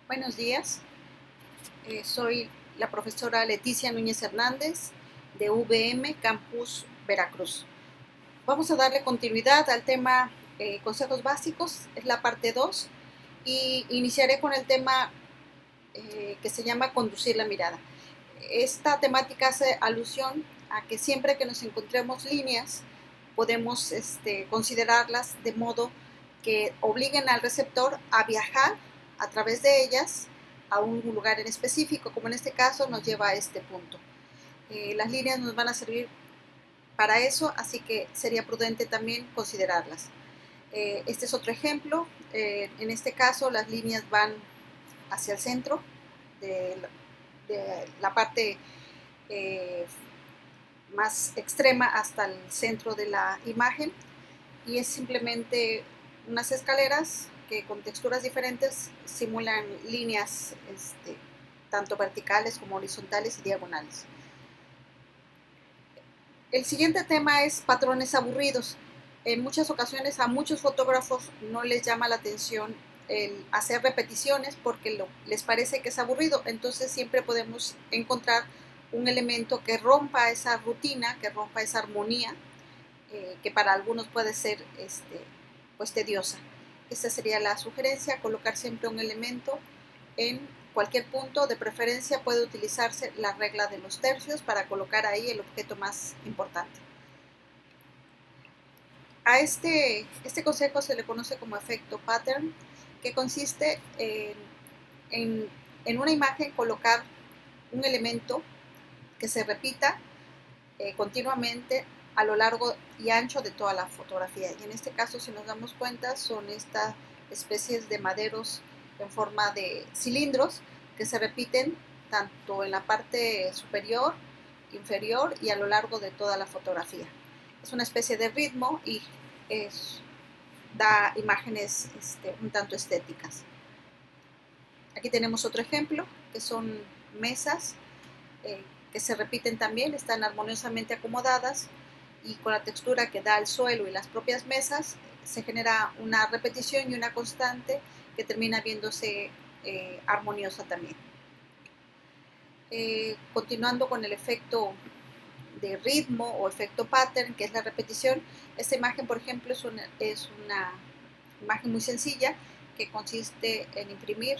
Buenos días, soy la profesora Leticia Núñez Hernández de VM Campus Veracruz. Vamos a darle continuidad al tema consejos básicos, es la parte 2 y iniciaré con el tema que se llama conducir la mirada. Esta temática hace alusión a que siempre que nos encontremos líneas podemos considerarlas de modo que obliguen al receptor a viajar a través de ellas a un lugar en específico, como en este caso nos lleva a este punto. Las líneas nos van a servir para eso, así que sería prudente también considerarlas. Este es otro ejemplo. En este caso las líneas van hacia el centro de la parte eh, más extrema hasta el centro de la imagen y es simplemente unas escaleras que con texturas diferentes simulan líneas tanto verticales como horizontales y diagonales. El siguiente tema es patrones aburridos. En muchas ocasiones a muchos fotógrafos no les llama la atención el hacer repeticiones porque les parece que es aburrido, entonces siempre podemos encontrar un elemento que rompa esa rutina, que rompa esa armonía, que para algunos puede ser pues tediosa. Esa sería la sugerencia, colocar siempre un elemento en cualquier punto, de preferencia puede utilizarse la regla de los tercios para colocar ahí el objeto más importante. A este consejo se le conoce como efecto pattern, que consiste en una imagen colocar un elemento que se repita continuamente a lo largo y ancho de toda la fotografía. Y en este caso, si nos damos cuenta, son estas especies de maderos en forma de cilindros que se repiten tanto en la parte superior, inferior y a lo largo de toda la fotografía. Es una especie de ritmo y da imágenes un tanto estéticas. Aquí tenemos otro ejemplo, que son mesas que se repiten también, están armoniosamente acomodadas y con la textura que da el suelo y las propias mesas se genera una repetición y una constante que termina viéndose armoniosa también. Continuando con el efecto de ritmo o efecto pattern, que es la repetición, esta imagen, por ejemplo, es una imagen muy sencilla que consiste en imprimir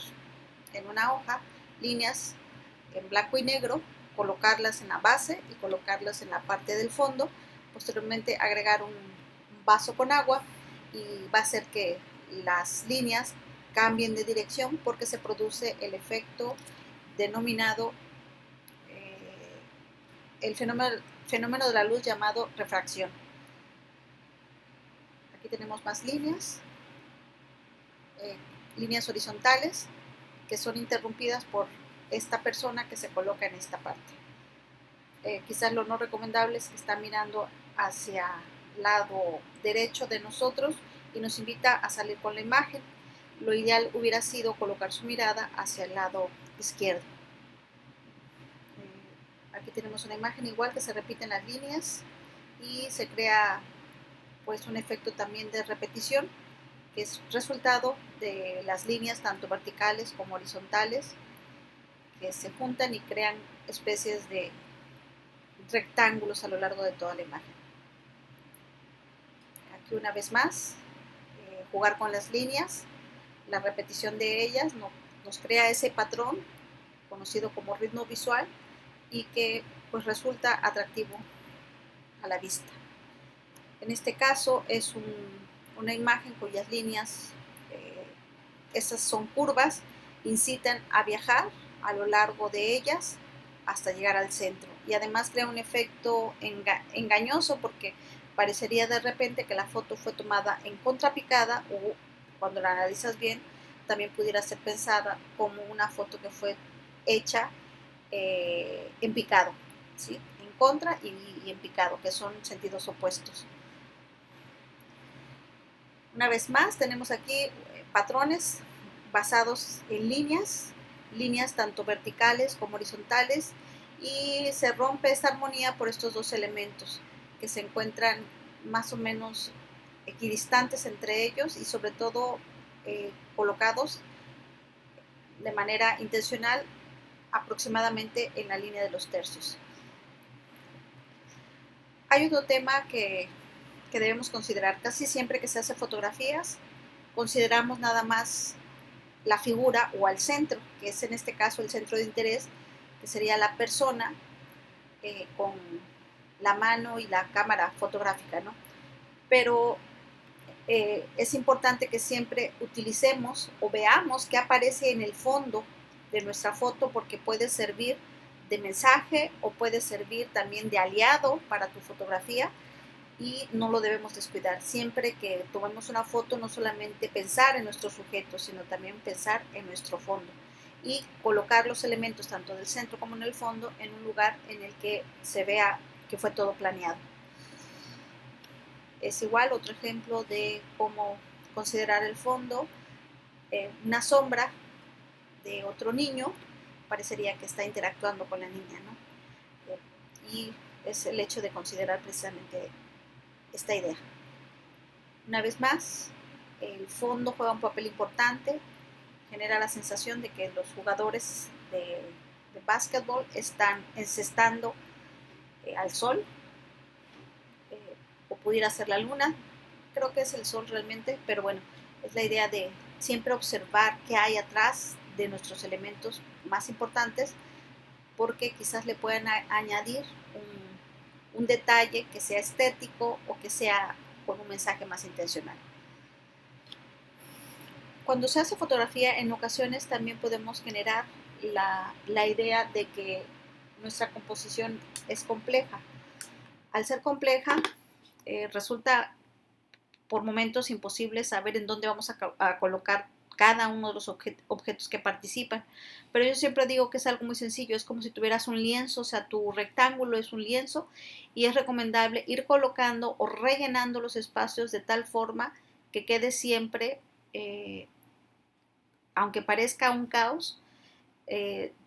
en una hoja líneas en blanco y negro, colocarlas en la base y colocarlas en la parte del fondo, posteriormente agregar un vaso con agua y va a hacer que las líneas cambien de dirección porque se produce el efecto denominado el fenómeno de la luz llamado refracción. Aquí tenemos más líneas, líneas horizontales que son interrumpidas por esta persona que se coloca en esta parte. Quizás lo no recomendable es que está mirando hacia el lado derecho de nosotros y nos invita a salir con la imagen. Lo ideal hubiera sido colocar su mirada hacia el lado izquierdo. Aquí tenemos una imagen igual que se repiten las líneas y se crea pues un efecto también de repetición que es resultado de las líneas tanto verticales como horizontales que se juntan y crean especies de rectángulos a lo largo de toda la imagen. Aquí una vez más, jugar con las líneas, la repetición de ellas nos crea ese patrón conocido como ritmo visual y que pues resulta atractivo a la vista. En este caso es una imagen cuyas líneas, esas son curvas, incitan a viajar a lo largo de ellas hasta llegar al centro y además crea un efecto engañoso porque parecería de repente que la foto fue tomada en contrapicada o cuando la analizas bien también pudiera ser pensada como una foto que fue hecha en picado, ¿sí? En contra y en picado, que son sentidos opuestos. Una vez más tenemos aquí patrones basados en líneas tanto verticales como horizontales y se rompe esta armonía por estos dos elementos que se encuentran más o menos equidistantes entre ellos y sobre todo colocados de manera intencional aproximadamente en la línea de los tercios. Hay otro tema que debemos considerar. Casi siempre que se hace fotografías, consideramos nada más la figura o al centro, que es en este caso el centro de interés, que sería la persona con la mano y la cámara fotográfica, ¿no? Pero es importante que siempre utilicemos o veamos qué aparece en el fondo de nuestra foto, porque puede servir de mensaje o puede servir también de aliado para tu fotografía, y no lo debemos descuidar. Siempre que tomemos una foto, no solamente pensar en nuestro sujeto, sino también pensar en nuestro fondo y colocar los elementos tanto del centro como en el fondo en un lugar en el que se vea que fue todo planeado. Es igual otro ejemplo de cómo considerar el fondo. Una sombra de otro niño parecería que está interactuando con la niña, ¿no? Y es el hecho de considerar precisamente esta idea. Una vez más, el fondo juega un papel importante, genera la sensación de que los jugadores de básquetbol están encestando al sol, o pudiera ser la luna. Creo que es el sol realmente, pero bueno, es la idea de siempre observar qué hay atrás de nuestros elementos más importantes, porque quizás le puedan añadir un detalle que sea estético o que sea con un mensaje más intencional. Cuando se hace fotografía, en ocasiones también podemos generar la idea de que nuestra composición es compleja. Al ser compleja, resulta por momentos imposible saber en dónde vamos a colocar cada uno de los objetos que participan. Pero yo siempre digo que es algo muy sencillo, es como si tuvieras un lienzo, o sea, tu rectángulo es un lienzo, y es recomendable ir colocando o rellenando los espacios de tal forma que quede siempre, aunque parezca un caos,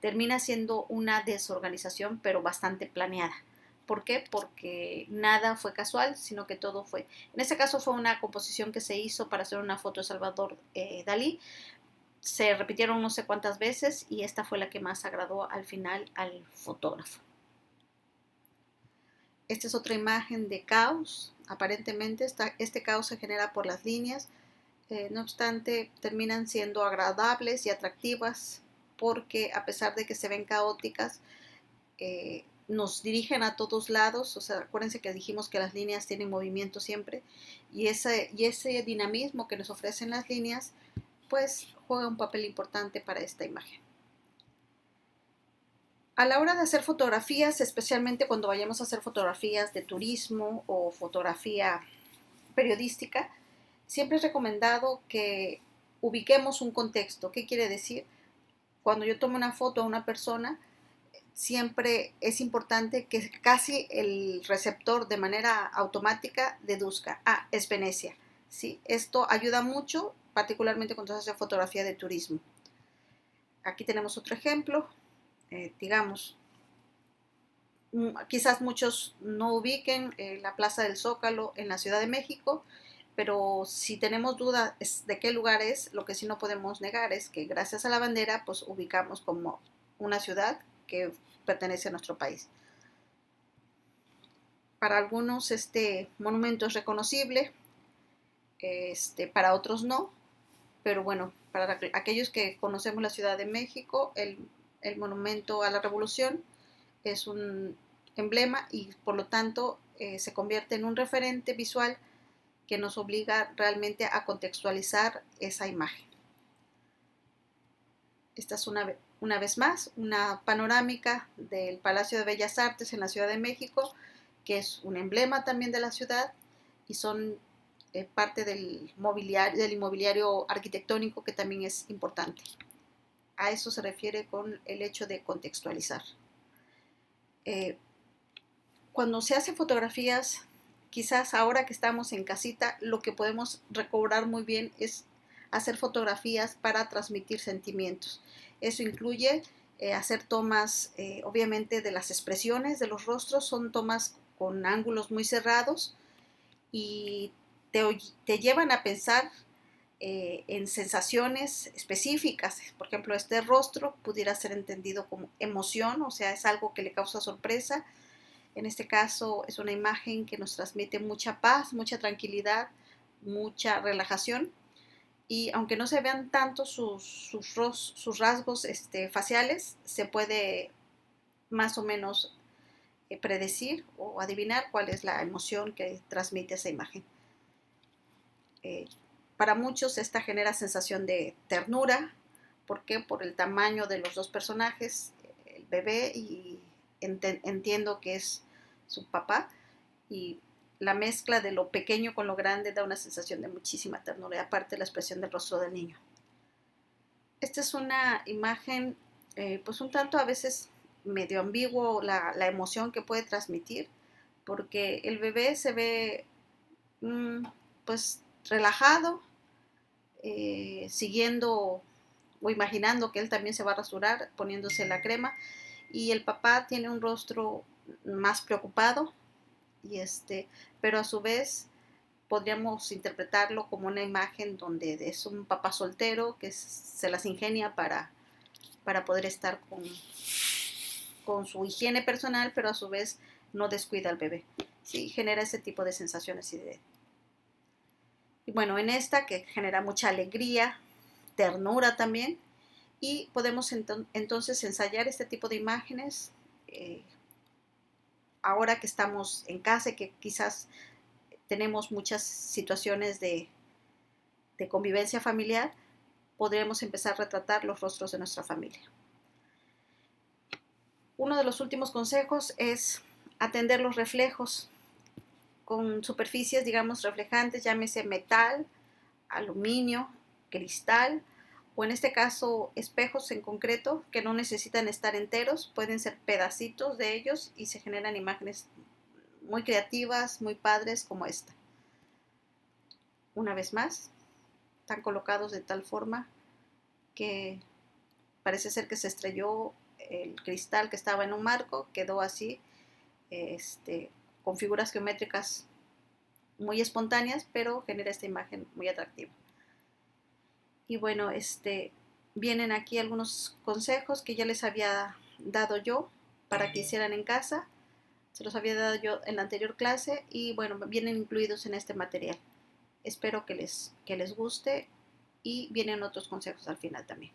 termina siendo una desorganización, pero bastante planeada. ¿Por qué? Porque nada fue casual, sino que todo fue. En este caso fue una composición que se hizo para hacer una foto de Salvador Dalí. Se repitieron no sé cuántas veces y esta fue la que más agradó al final al fotógrafo. Esta es otra imagen de caos. Aparentemente este caos se genera por las líneas. No obstante, terminan siendo agradables y atractivas, porque a pesar de que se ven caóticas, nos dirigen a todos lados. O sea, acuérdense que dijimos que las líneas tienen movimiento siempre, y ese dinamismo que nos ofrecen las líneas, pues juega un papel importante para esta imagen. A la hora de hacer fotografías, especialmente cuando vayamos a hacer fotografías de turismo o fotografía periodística, siempre es recomendado que ubiquemos un contexto. ¿Qué quiere decir? Cuando yo tomo una foto a una persona, siempre es importante que casi el receptor de manera automática deduzca, es Venecia. ¿Sí? Esto ayuda mucho, particularmente cuando se hace fotografía de turismo. Aquí tenemos otro ejemplo. Digamos, quizás muchos no ubiquen la Plaza del Zócalo en la Ciudad de México, pero si tenemos dudas de qué lugar es, lo que sí no podemos negar es que gracias a la bandera, pues ubicamos como una ciudad que pertenece a nuestro país. Para algunos este monumento es reconocible, para otros no, pero bueno, para aquellos que conocemos la Ciudad de México, el monumento a la Revolución es un emblema y por lo tanto se convierte en un referente visual que nos obliga realmente a contextualizar esa imagen. Esta es una vez más una panorámica del Palacio de Bellas Artes en la Ciudad de México, que es un emblema también de la ciudad, y son parte del inmobiliario arquitectónico, que también es importante. A eso se refiere con el hecho de contextualizar. Cuando se hacen fotografías, quizás ahora que estamos en casita, lo que podemos recobrar muy bien es hacer fotografías para transmitir sentimientos. Eso incluye hacer tomas, obviamente, de las expresiones de los rostros. Son tomas con ángulos muy cerrados y te llevan a pensar en sensaciones específicas. Por ejemplo, este rostro pudiera ser entendido como emoción, o sea, es algo que le causa sorpresa. En este caso es una imagen que nos transmite mucha paz, mucha tranquilidad, mucha relajación. Y aunque no se vean tanto sus rasgos faciales, se puede más o menos predecir o adivinar cuál es la emoción que transmite esa imagen. Eh, para muchos esta genera sensación de ternura. ¿Por qué? Por el tamaño de los dos personajes, el bebé y entiendo que es su papá, y la mezcla de lo pequeño con lo grande da una sensación de muchísima ternura, y aparte la expresión del rostro del niño. Esta es una imagen pues un tanto a veces medio ambiguo la emoción que puede transmitir, porque el bebé se ve pues relajado, siguiendo o imaginando que él también se va a rasurar poniéndose la crema, y el papá tiene un rostro más preocupado, y pero a su vez podríamos interpretarlo como una imagen donde es un papá soltero que se las ingenia para poder estar con su higiene personal, pero a su vez no descuida al bebé. Sí, genera ese tipo de sensaciones y bueno, en esta que genera mucha alegría, ternura también, y podemos entonces ensayar este tipo de imágenes ahora que estamos en casa y que quizás tenemos muchas situaciones de convivencia familiar. Podremos empezar a retratar los rostros de nuestra familia. Uno de los últimos consejos es atender los reflejos con superficies, digamos, reflejantes, llámese metal, aluminio, cristal, o en este caso espejos en concreto que no necesitan estar enteros, pueden ser pedacitos de ellos y se generan imágenes muy creativas, muy padres como esta. Una vez más, están colocados de tal forma que parece ser que se estrelló el cristal que estaba en un marco, quedó así, con figuras geométricas muy espontáneas, pero genera esta imagen muy atractiva. Y bueno, vienen aquí algunos consejos que ya les había dado yo para que hicieran en casa. Se los había dado yo en la anterior clase y bueno, vienen incluidos en este material. Espero que les guste y vienen otros consejos al final también.